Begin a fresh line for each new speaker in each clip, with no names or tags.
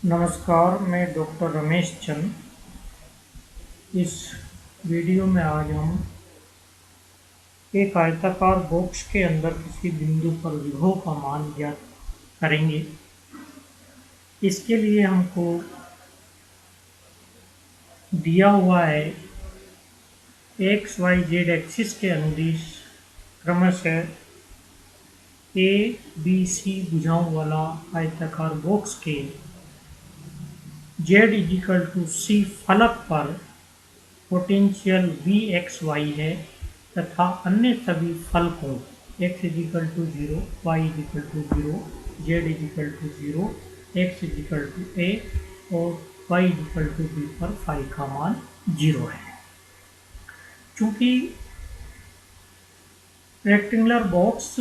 नमस्कार, मैं डॉक्टर रमेश चंद। इस वीडियो में आज हम एक आयताकार बॉक्स के अंदर किसी बिंदु पर विभव का मान ज्ञात करेंगे। इसके लिए हमको दिया हुआ है एक्स वाई जेड एक्सिस के अनुदिश क्रमशः ए बी सी भुजाओं वाला आयताकार बॉक्स के जेड इजिकल टू सी फलक पर पोटेंशियल वी एक्स वाई है तथा अन्य सभी फलकों x equal to zero, Y equal to zero, Z is equal to zero, X equal to A और वाई इजिकल टू बी पर फाई का मान जीरो है। चूंकि rectangular box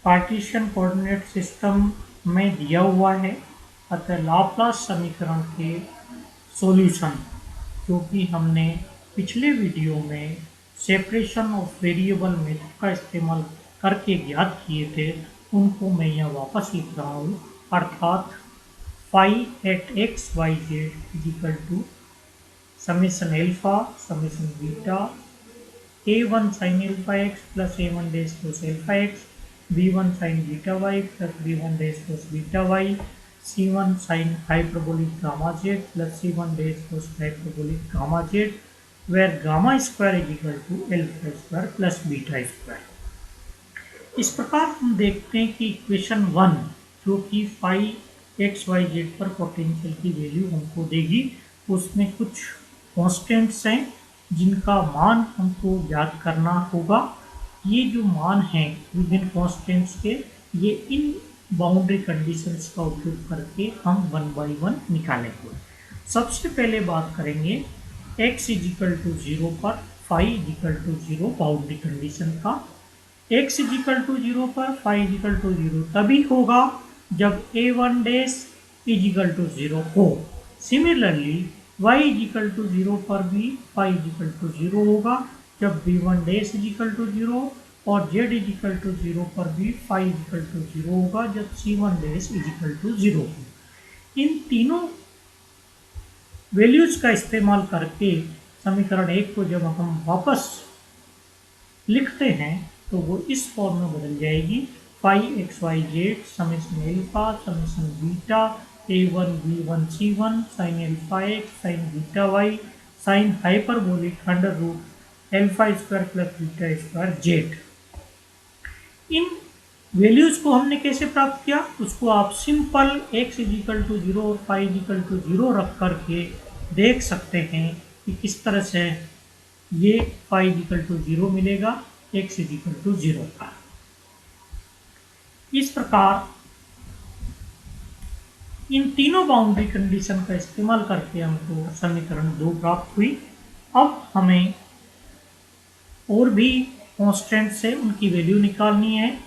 partition coordinate system में दिया हुआ है, अतः लाप्लास समीकरण के सॉल्यूशन जो कि हमने पिछले वीडियो में सेपरेशन ऑफ वेरिएबल मेथड का इस्तेमाल करके ज्ञात किए थे, उनको मैं यहाँ वापस लिख रहा हूँ। अर्थात phi at x Y z is equal to summation alpha summation beta a1 sin alpha x plus a1 dash plus alpha x, b1 sin beta y plus b1 dash plus beta y, c1 sin hyperbolic gamma z plus c1 dash plus hyperbolic gamma z where gamma square is equal to alpha square plus beta square। इस प्रकार हम देखते हैं कि equation 1 जो कि phi x Y Z पर potential की वैल्यू हमको देगी, उसमें कुछ कॉन्स्टेंट्स हैं जिनका मान हमको ज्ञात करना होगा। ये जो मान हैं विभिन्न कॉन्स्टेंट्स के, ये इन बाउंड्री कंडीशंस का उपयोग करके हम वन बाई वन निकालेंगे। सबसे पहले बात करेंगे x इजिकल टू जीरो पर phi is equal to zero boundary condition का। x इजिकल टू जीरो पर फाई इजिकल टू जीरो तभी होगा जब a1 dash equal to zero हो। Similarly y is equal to zero पर भी फाई इजिकल टू जीरो होगा जब b1 dash equal to zero और z इजिकल टू जीरो पर भी फाई इजिकल टू जीरो होगा जब c1 dash equal to zero हो। इन तीनों वैल्यूज का इस्तेमाल करके समीकरण एक को जब हम वापस लिखते हैं तो वो इस फॉर्म में बदल जाएगी। Phi x Y Z summation alpha summation beta a1 b1 c1 sine alpha X sine beta Y sine hyperbolic under root alpha square plus beta square Z. इन वैल्यूज को हमने कैसे प्राप्त किया, उसको आप simple x equal to zero और phi is equal to zero रख करके देख सकते हैं कि किस तरह से ये फाई इजिकल टू जीरो मिलेगा x इजिकल टू जीरो का। इस प्रकार इन तीनों बाउंड्री कंडीशन का इस्तेमाल करके हमको समीकरण 2 प्राप्त हुई। अब हमें और भी कॉन्स्टेंट से उनकी वैल्यू निकालनी है।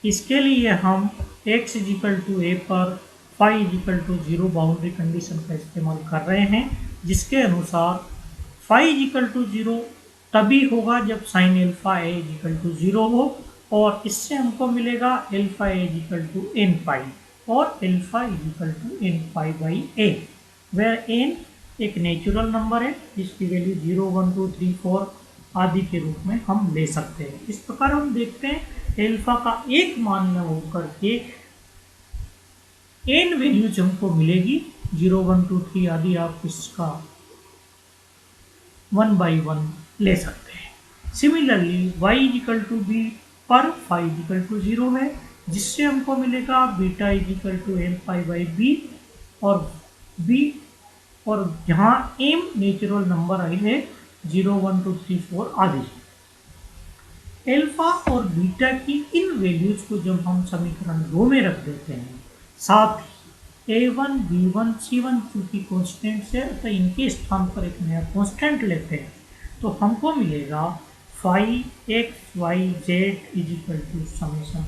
इसके लिए हम x इजिकल टू ए पर phi is equal to zero boundary condition का इस्तेमाल कर रहे हैं, जिसके अनुसार फाई इजिकल टू जीरो तभी होगा जब sine alpha A equal to zero हो, और इससे हमको मिलेगा alpha A equal to N pi और alpha equal to N pi by A, where N एक नेचुरल नंबर है जिसकी वैल्यू 0, 1, 2, 3, 4 आदि के रूप में हम ले सकते हैं। इस प्रकार हम देखते हैं एल्फा का एक मान न होकर के एन वैल्यूज हमको मिलेगी 0, 1, 2, 3 आदि। आप इसका 1 बाई 1 ले सकते हैं। Similarly y is equal to B पर फाई इजिकल टू जीरो है, जिससे हमको मिलेगा beta is equal to m pi by b और बी, और यहाँ एम नेचुरल नंबर आई है 0, 1, 2, 3, 4 आदि। एल्फा और बीटा की इन वैल्यूज को जब हम समीकरण 2 में रख देते हैं, साथ ही a1 b1 c1 चूंकि कॉन्स्टेंट है तो इनके स्थान पर एक नया कॉन्स्टेंट लेते हैं, तो हमको मिलेगा phi x Y z is equal to summation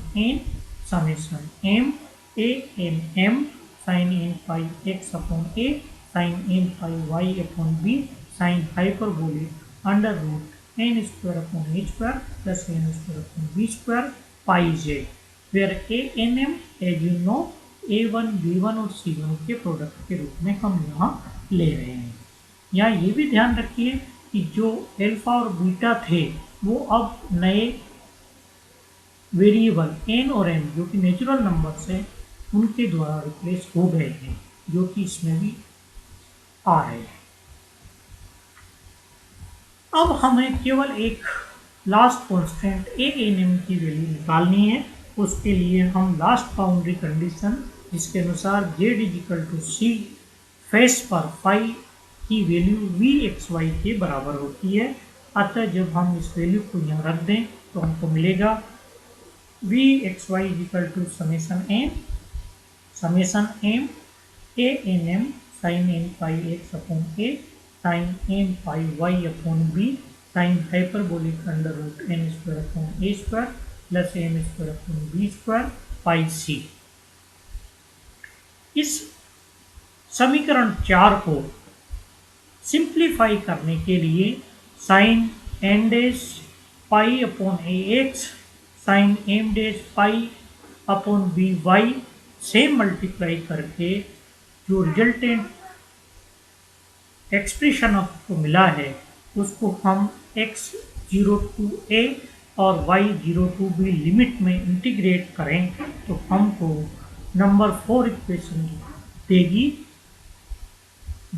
m a N m sine N pi x upon a sine N pi Y upon B sine hyperbolic under root N square upon A square plus n square upon B square pi z, where a N m as you know A1, B1 और C1 के product के रूप में हम यहाँ ले रहे हैं। यहाँ ये भी ध्यान रखिए कि जो अल्फा और बीटा थे वो अब नए वेरिएबल n और m जो कि नेचुरल नंबर्स है उनके द्वारा रिप्लेस हो गए हैं, जो कि इसमें भी आ रहे हैं। अब हमें केवल एक लास्ट कांस्टेंट a_n_m की वैल्यू निकालनी है। उसके लिए हम लास्ट बाउंड्री कंडीशन जिसके अनुसार z c फेस पर फाई की वैल्यू vxy के बराबर होती है। अतः जब हम इस वैल्यू को यहाँ रख दें तो हमको मिलेगा vxy summation m a_n_m sin n pi x upon a sin n pi y upon b sin hyperbolic under root n square upon a square plus m square upon b square pi c। इस समीकरण 4 को simplify करने के लिए sin n dash pi upon A X sin m dash pi upon B Y से multiply करके जो resultant expression आपको मिला है उसको हम x0 to a और y0 to b लिमिट में इंटीग्रेट करें तो हमको नंबर 4 इक्वेशन देगी।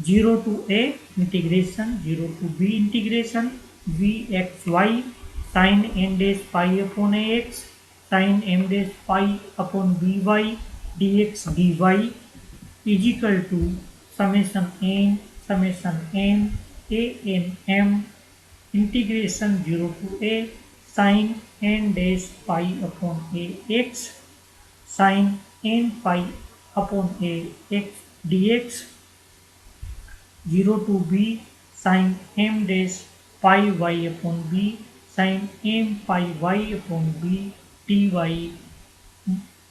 0 to a integration 0 to b integration vxy sin n dash pi upon ax sin m dash pi upon by dx dy is equal to summation m a_n_m integration 0 to a sin n dash pi upon ax sin n pi upon ax dx 0 to b sin m dash pi y upon b sin m pi y upon b dy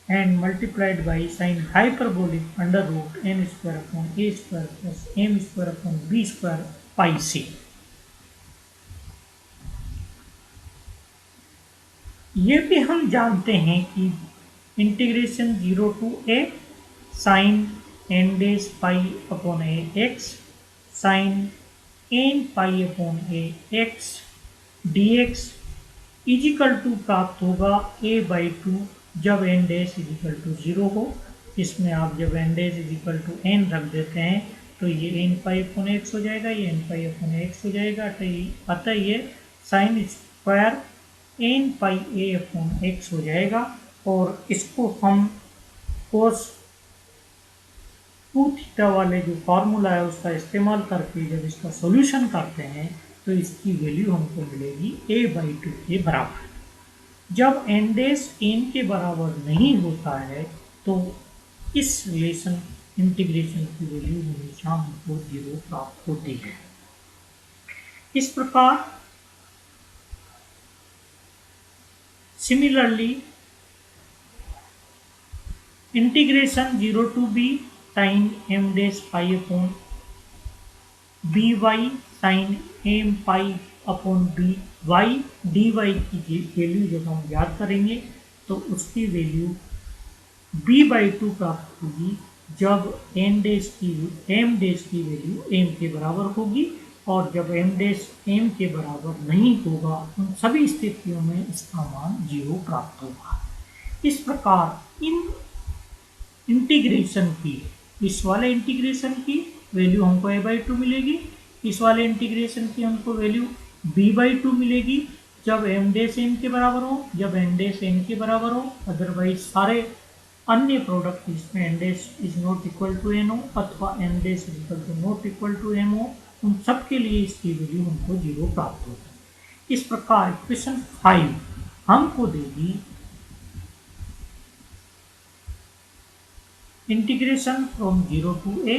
and multiplied by sin hyperbolic under root n square upon a square plus m square upon b square pi c। ये भी हम जानते हैं कि integration 0 to a sin n dash pi upon a x sin n pi upon a x dx is equal to प्राप्त होगा a/2 जब n dash is equal to 0 हो। इसमें आप जब n dash is equal to n रख देते हैं तो ये n पाई अपॉन x हो जाएगा, ये n पाई अपॉन x हो जाएगा। अतः ये sine square n pi a upon x हो जाएगा और इसको हम कोस 2 थीटा वाले जो फार्मूला है उसका इस्तेमाल करके जब इसका सॉल्यूशन करते हैं तो इसकी वैल्यू हमको मिलेगी a/2 के बराबर। जब n डैश n के बराबर नहीं होता है तो इस रिलेशन इंटीग्रेशन की वैल्यू हमेशा हमको 0 प्राप्त होती है। इस प्रकार similarly integration 0 to b sin m dash pi upon by sin m pi upon B y d y की वैल्यू जब हम ज्ञात करेंगे तो उसकी वैल्यू b/2 प्राप्त होगी जब m डैश की वैल्यू m के बराबर होगी और जब m डैश m के बराबर नहीं होगा उन सभी स्थितियों में इसका मान 0 प्राप्त होगा। इस प्रकार इन इंटीग्रेशन की इस वाले इंटीग्रेशन की वैल्यू हमको a/2 मिलेगी, इस वाले इंटीग्रेशन की हमको वैल्यू b/2 मिलेगी जब m डैश n के बराबर हो, जब n डैश n के बराबर हो। अदरवाइज सारे अन्य प्रोडक्ट इसमें n dash is not equal to n हो अथवा n dash is equal to not equal to m हो, उन सब के लिए इसकी वैल्यू हमको 0 प्राप्त होगी। इस प्रकार इक्वेशन 5 हमको देगी integration from 0 to a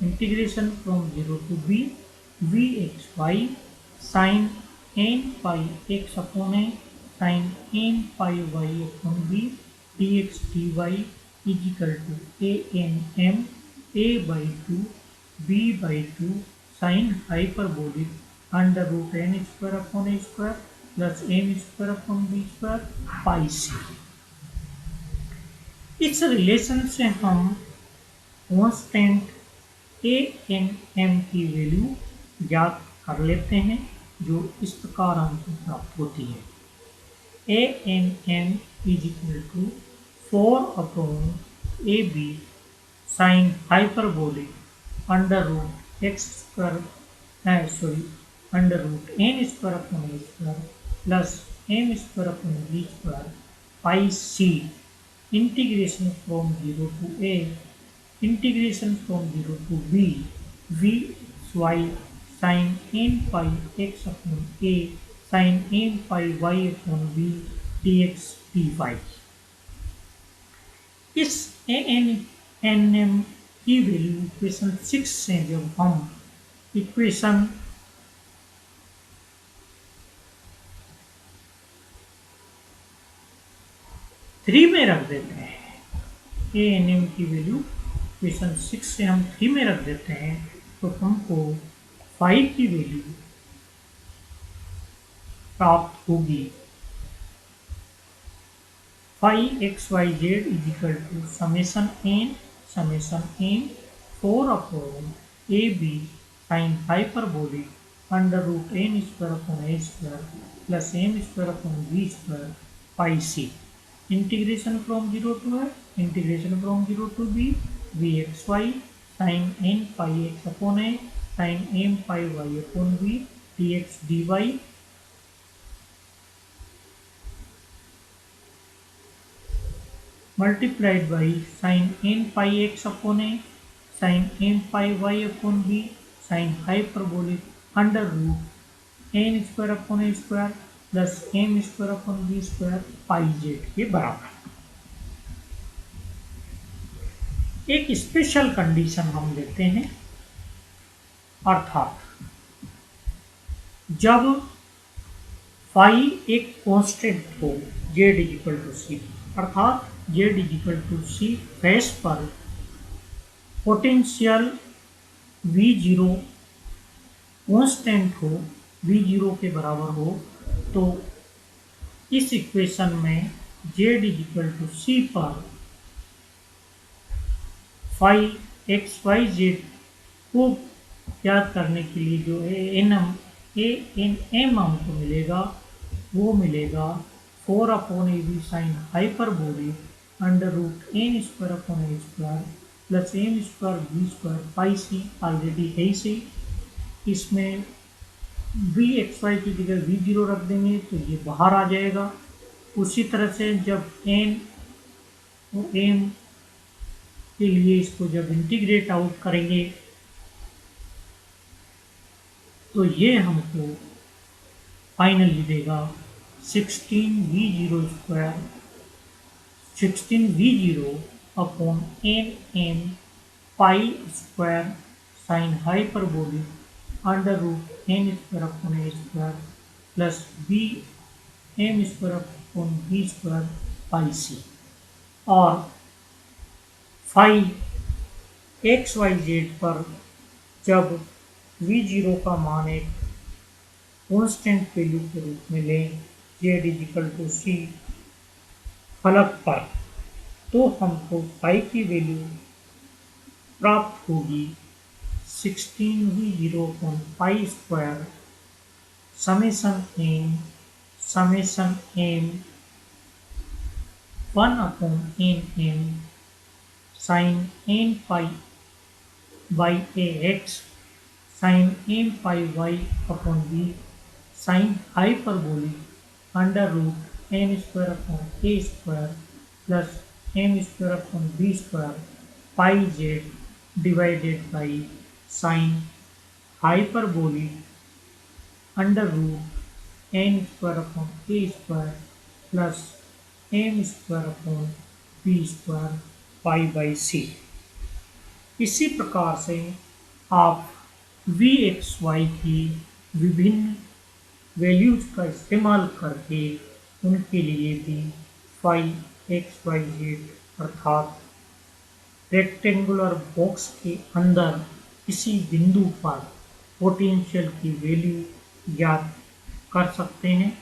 integration from 0 to b vxy sin n pi x upon a sin n pi y upon b dx dy is equal to a/m a/2 b/2 sin hyperbolic under root n square upon a square plus m square upon b square pi c। इस relation से हम constant a N m की value ज्ञात कर लेते हैं, जो इस प्रकार हमको प्राप्त होती है। A N M is equal to 4/AB sine hyperbolic under root X square under root N square upon A square plus M square upon B square pi C integration from 0 to a integration from 0 to b v y sin n pi x upon a sin n pi y upon b dx dy। इस A N N m की value equation 6 से जब हम equation 3 में रख देते हैं, A N m की वैल्यू इक्वेशन 6 से हम 3 में रख देते हैं, तो हमको 5 की वैल्यू प्राप्त होगी। 5xyz is equal to summation n 4/AB sine hyperbolic under root N square upon A square plus M square upon B square pi C integration from 0 to a integration from 0 to b vxy sin n pi x upon a sin m pi y upon b dx dy multiplied by sin n pi x upon a sin m pi y upon b sin hyperbolic under root n square upon a square plus m square upon b square pi Z के बराबर। एक special condition हम लेते हैं, अर्थात जब phi एक constant हो z is equal to c, अर्थात z is equal to c face पर पोटेंशियल V0 कांस्टेंट हो, V0 के बराबर हो, तो इस इक्वेशन में z इज इक्वल टू सी पर फाई एक्स वाई जेड को ज्ञात करने के लिए जो ए एन एम हमको मिलेगा वो मिलेगा 4/AB sine hyperbolic under root N square upon ए square plus M square B square pi C already है ही सही। इसमें वी एक्स वाई की जगह V0 रख देंगे तो ये बाहर आ जाएगा। उसी तरह से जब एन और एम के लिए इसको जब इंटीग्रेट आउट करेंगे तो ये हमको फाइनली देगा 16V0 upon N M pi square sine hyperbolic under root N square upon ए square plus B M square upon B square pi C. और फाई एक्स वाई जेड पर जब V0 का मान एक कॉन्स्टेंट वैल्यू के रूप में लें z इज इक्वल टू सी फलक पर, तो हमको फाई की वैल्यू प्राप्त होगी 16V0 upon pi square summation M 1/n sine N pi by A X sine M pi Y upon B sine hyperbolic under root N square upon A square plus M square upon B square pi Z divided by sine hyperbolic under root N square upon A square plus M square upon B square pi by C. इसी प्रकार से आप we x Y की विभिन्न values का इस्तेमाल करके उनके लिए भी फाई एक्स वाई जेड अर्थात रेक्टेंगुलर बॉक्स के अंदर किसी बिंदु पर पोटेंशियल की वैल्यू ज्ञात कर सकते हैं।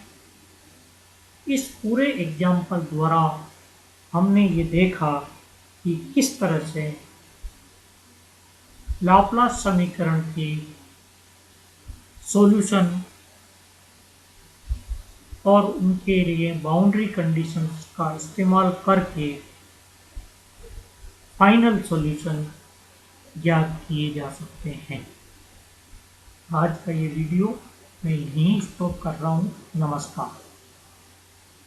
इस पूरे एग्जाम्पल द्वारा हमने ये देखा कि किस तरह से लाप्लास समीकरण की सॉल्यूशन और उनके लिए बाउंड्री कंडीशंस का इस्तेमाल करके फाइनल सॉल्यूशन ज्ञात किए जा सकते हैं। आज का ये वीडियो मैं यहीं स्टॉप कर रहा हूँ। नमस्कार।